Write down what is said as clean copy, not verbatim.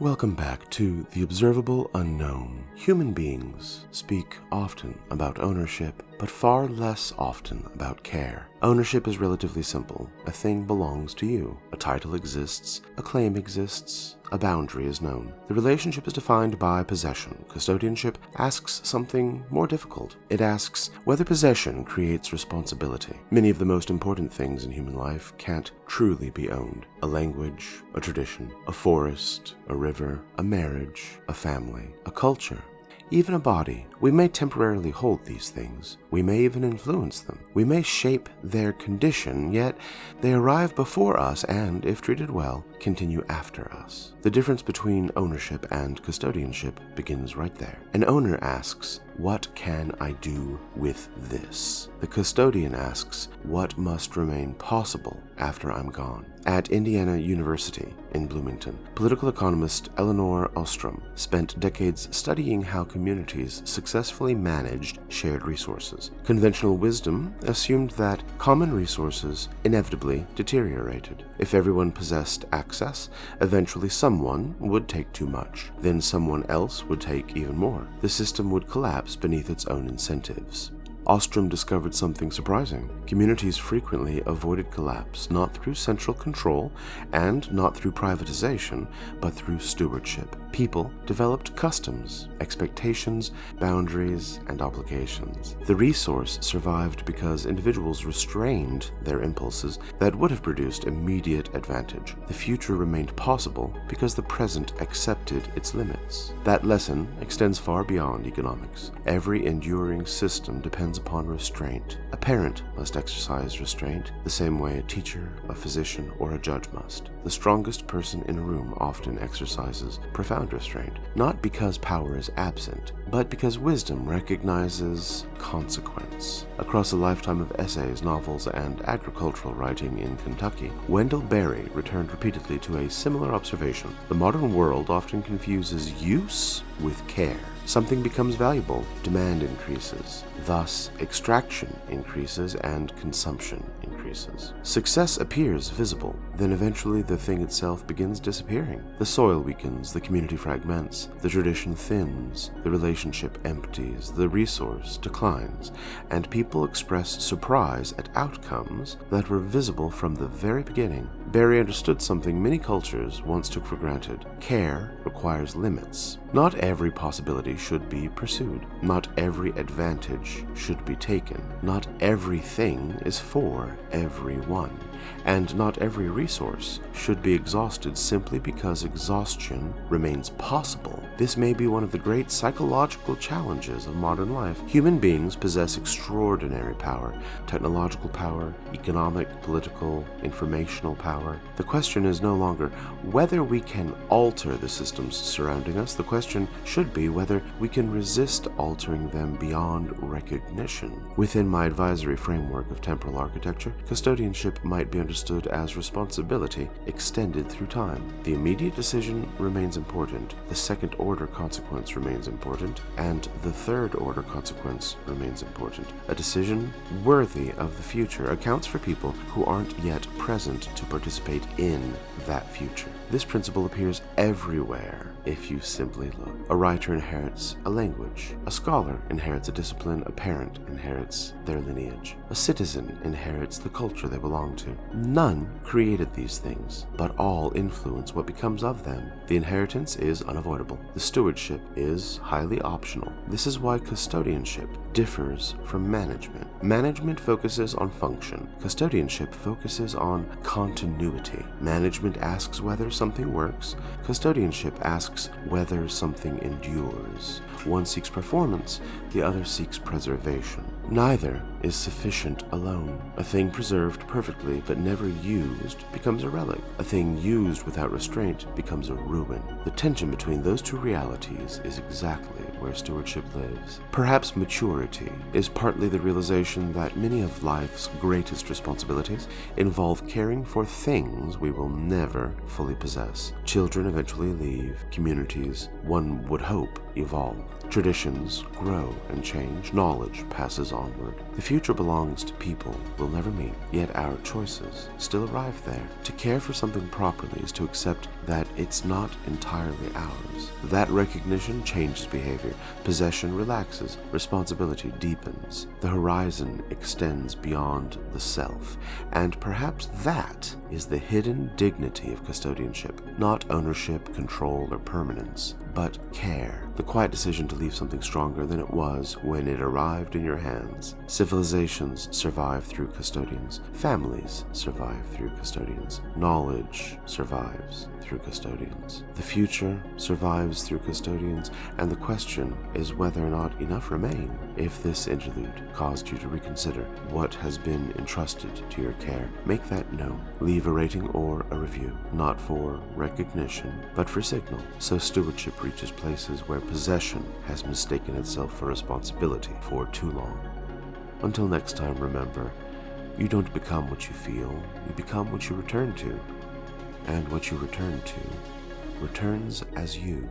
Welcome back to the Observable Unknown. Human beings speak often about ownership, but far less often about care. Ownership is relatively simple. A thing belongs to you. A title exists, a claim exists, a boundary is known. The relationship is defined by possession. Custodianship asks something more difficult. It asks whether possession creates responsibility. Many of the most important things in human life can't truly be owned. A language, a tradition, a forest, a river, a marriage, a family, a culture. Even a body. We may temporarily hold these things. We may even influence them. We may shape their condition, yet they arrive before us and, if treated well, continue after us. The difference between ownership and custodianship begins right there. An owner asks, "What can I do with this?" The custodian asks, "What must remain possible after I'm gone?" At Indiana University in Bloomington, political economist Elinor Ostrom spent decades studying how communities successfully managed shared resources. Conventional wisdom assumed that common resources inevitably deteriorated. If everyone possessed access, eventually someone would take too much. Then someone else would take even more. The system would collapse beneath its own incentives. Ostrom discovered something surprising. Communities frequently avoided collapse, not through central control and not through privatization, but through stewardship. People developed customs, expectations, boundaries, and obligations. The resource survived because individuals restrained their impulses that would have produced immediate advantage. The future remained possible because the present accepted its limits. That lesson extends far beyond economics. Every enduring system depends upon restraint. A parent must exercise restraint the same way a teacher, a physician, or a judge must. The strongest person in a room often exercises profound restraint, not because power is absent, but because wisdom recognizes consequence. Across a lifetime of essays, novels, and agricultural writing in Kentucky, Wendell returned repeatedly to a similar observation. The modern world often confuses use with care. Something becomes valuable, demand increases. Thus, extraction increases and consumption increases. Success appears visible, then eventually the thing itself begins disappearing. The soil weakens, the community fragments, the tradition thins, the relationship empties, the resource declines, and people express surprise at outcomes that were visible from the very beginning. Barry understood something many cultures once took for granted. Care requires limits. Not every possibility should be pursued. Not every advantage should be taken. Not everything is for everyone. And not every resource should be exhausted simply because exhaustion remains possible. This may be one of the great psychological challenges of modern life. Human beings possess extraordinary power, technological power, economic, political, informational power. The question is no longer whether we can alter the systems surrounding us. The question should be whether we can resist altering them beyond recognition. Within my advisory framework of temporal architecture, custodianship might be understood as responsibility extended through time. The immediate decision remains important, the second-order consequence remains important, and the third-order consequence remains important. A decision worthy of the future accounts for people who aren't yet present to participate in that future. This principle appears everywhere if you simply look. A writer inherits a language. A scholar inherits a discipline. A parent inherits their lineage. A citizen inherits the culture they belong to. None created these things, but all influence what becomes of them. The inheritance is unavoidable. The stewardship is highly optional. This is why custodianship differs from management. Management focuses on function. Custodianship focuses on continuity. Management asks whether something works. Custodianship asks whether something endures. One seeks performance, the other seeks preservation. Neither is sufficient alone. A thing preserved perfectly but never used becomes a relic. A thing used without restraint becomes a ruin. The tension between those two realities is exactly where stewardship lives. Perhaps maturity is partly the realization that many of life's greatest responsibilities involve caring for things we will never fully possess. Children eventually leave. Communities, one would hope, evolve. Traditions grow and change. Knowledge passes onward. The future belongs to people we'll never meet, yet our choices still arrive there. To care for something properly is to accept that it's not entirely ours. That recognition changes behavior. Possession relaxes. Responsibility deepens. The horizon extends beyond the self. And perhaps that is the hidden dignity of custodianship. Not ownership, control, or permanence, but care. The quiet decision to leave something stronger than it was when it arrived in your hands. Civilizations survive through custodians. Families survive through custodians. Knowledge survives through custodians. The future survives through custodians, and the question is whether or not enough remain. If this interlude caused you to reconsider what has been entrusted to your care, make that known. Leave a rating or a review, not for recognition, but for signal, so stewardship reaches places where possession has mistaken itself for responsibility for too long. Until next time, remember, you don't become what you feel, you become what you return to. And what you return to returns as you.